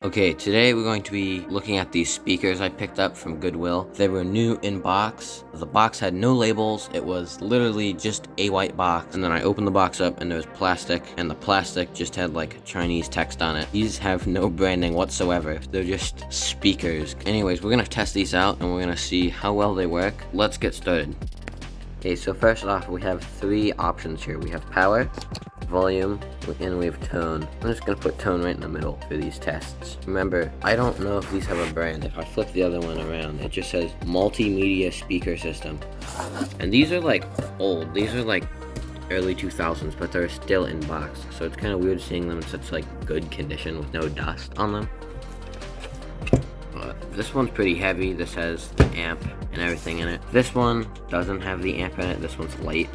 Okay, today we're going to be looking at these speakers I picked up from Goodwill. They were new in box. The box had no labels. It was literally just a white box. And then I opened the box up and there was plastic, and the plastic just had like Chinese text on it. These have no branding whatsoever. They're just speakers. Anyways, we're gonna test these out and we're gonna see how well they work. Let's get started. Okay, so first off, we have three options here. We have power, volume, and we have tone. I'm just gonna put tone right in the middle for these tests. Remember, I don't know if these have a brand. If I flip the other one around, it just says multimedia speaker system. And these are like old. These are like early 2000s, but they're still in box. So it's kind of weird seeing them in such like good condition with no dust on them. This one's pretty heavy. This has the amp and everything in it. This one doesn't have the amp in it. This one's light.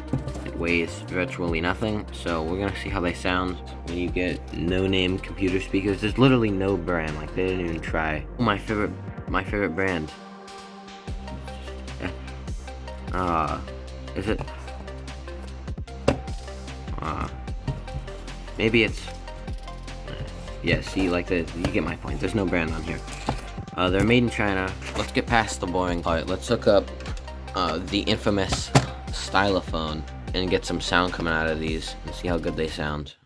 It weighs virtually nothing. So we're gonna see how they sound when you get no-name computer speakers. There's literally no brand. Like, they didn't even try. My favorite brand. Is it? Maybe it's. Yeah. See, like you get my point. There's no brand on here. They're made in China. Let's get past the boring part. Let's hook up the infamous stylophone and get some sound coming out of these and see how good they sound.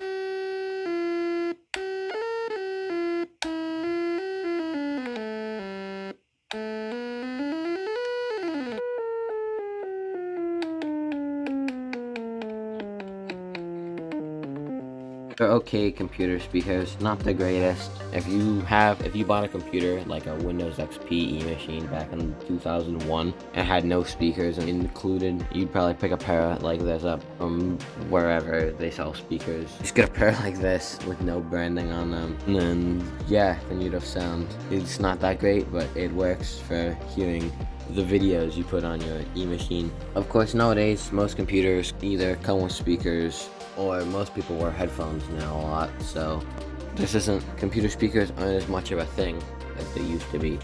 They're okay computer speakers, not the greatest. If you bought a computer like a Windows XP machine back in 2001 and had no speakers included, you'd probably pick a pair like this up from wherever they sell speakers. Just get a pair like this with no branding on them, and then you'd have sound. It's not that great, but it works for hearing the videos you put on your e-machine. Of course, nowadays most computers either come with speakers, or most people wear headphones now a lot, so computer speakers aren't as much of a thing as they used to be.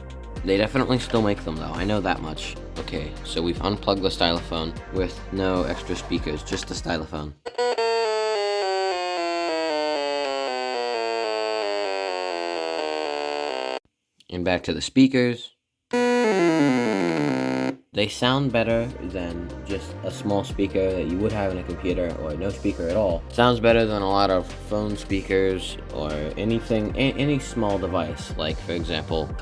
They definitely still make them though, I know that much. Okay, so we've unplugged the stylophone with no extra speakers, just the stylophone. And back to the speakers. They sound better than just a small speaker that you would have in a computer, or no speaker at all. Sounds better than a lot of phone speakers or anything, any small device. Like, for example,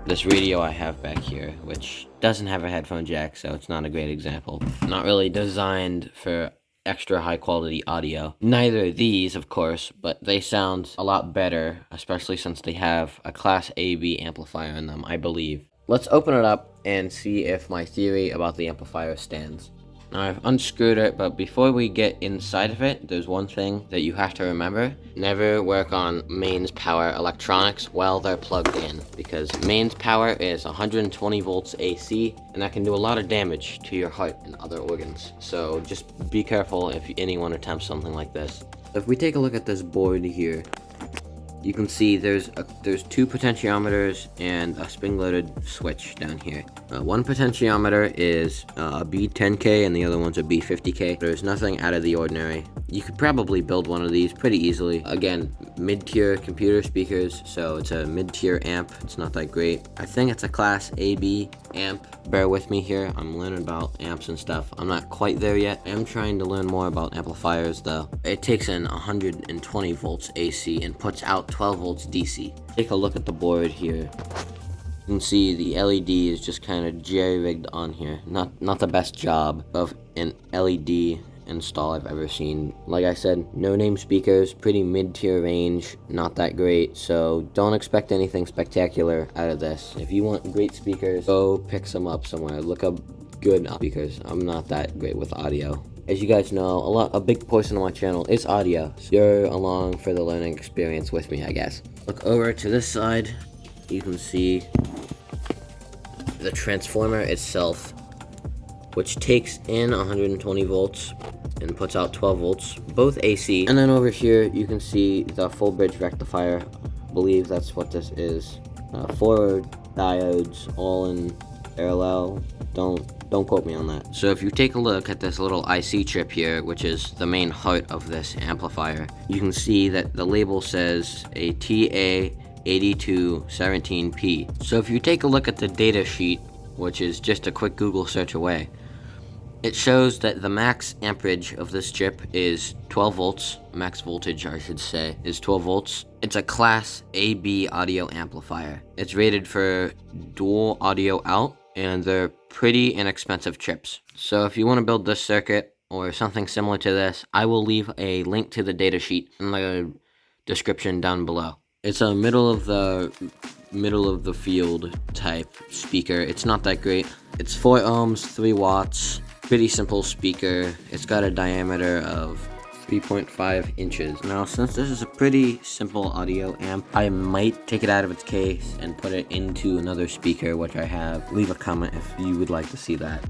this radio I have back here, which doesn't have a headphone jack, so it's not a great example. Not really designed for extra high quality audio. Neither these, of course, but they sound a lot better, especially since they have a Class AB amplifier in them, I believe. Let's open it up and see if my theory about the amplifier stands. Now, I've unscrewed it, but before we get inside of it, there's one thing that you have to remember. Never work on mains power electronics while they're plugged in, because mains power is 120 volts AC, and that can do a lot of damage to your heart and other organs. So just be careful if anyone attempts something like this. If we take a look at this board here, you can see there's two potentiometers and a spring-loaded switch down here. One potentiometer is a B10K and the other one's a B50K. There's nothing out of the ordinary. You could probably build one of these pretty easily. Again, mid-tier computer speakers, so it's a mid-tier amp. It's not that great. I think it's a Class AB amp. Bear with me here. I'm learning about amps and stuff. I'm not quite there yet. I am trying to learn more about amplifiers though. It takes in 120 volts AC and puts out 12 volts DC. Take a look at the board here. You can see the LED is just kind of jerry-rigged on here. Not the best job of an LED install I've ever seen. Like I said, no-name speakers, pretty mid-tier range, not that great, so don't expect anything spectacular out of this. If you want great speakers, go pick some up somewhere. Look up good speakers. I'm not that great with audio. As you guys know, a big portion of my channel is audio, so you're along for the learning experience with me, I guess. Look over to this side, you can see the transformer itself, which takes in 120 volts and puts out 12 volts, both AC. And then over here, you can see the full bridge rectifier. I believe that's what this is. 4 diodes, all in parallel. Don't quote me on that. So if you take a look at this little IC chip here, which is the main heart of this amplifier, you can see that the label says a TA 8217P. So if you take a look at the data sheet, which is just a quick Google search away, it shows that the max amperage of this chip is 12 volts. Max voltage, I should say, is 12 volts. It's a Class AB audio amplifier. It's rated for dual audio out, and they're pretty inexpensive chips. So if you want to build this circuit or something similar to this, I will leave a link to the datasheet in the description down below. It's a middle of the field type speaker. It's not that great. It's 4 ohms, 3 watts. Pretty simple speaker. It's got a diameter of 3.5 inches. Now, since this is a pretty simple audio amp, I might take it out of its case and put it into another speaker, which I have. Leave a comment if you would like to see that.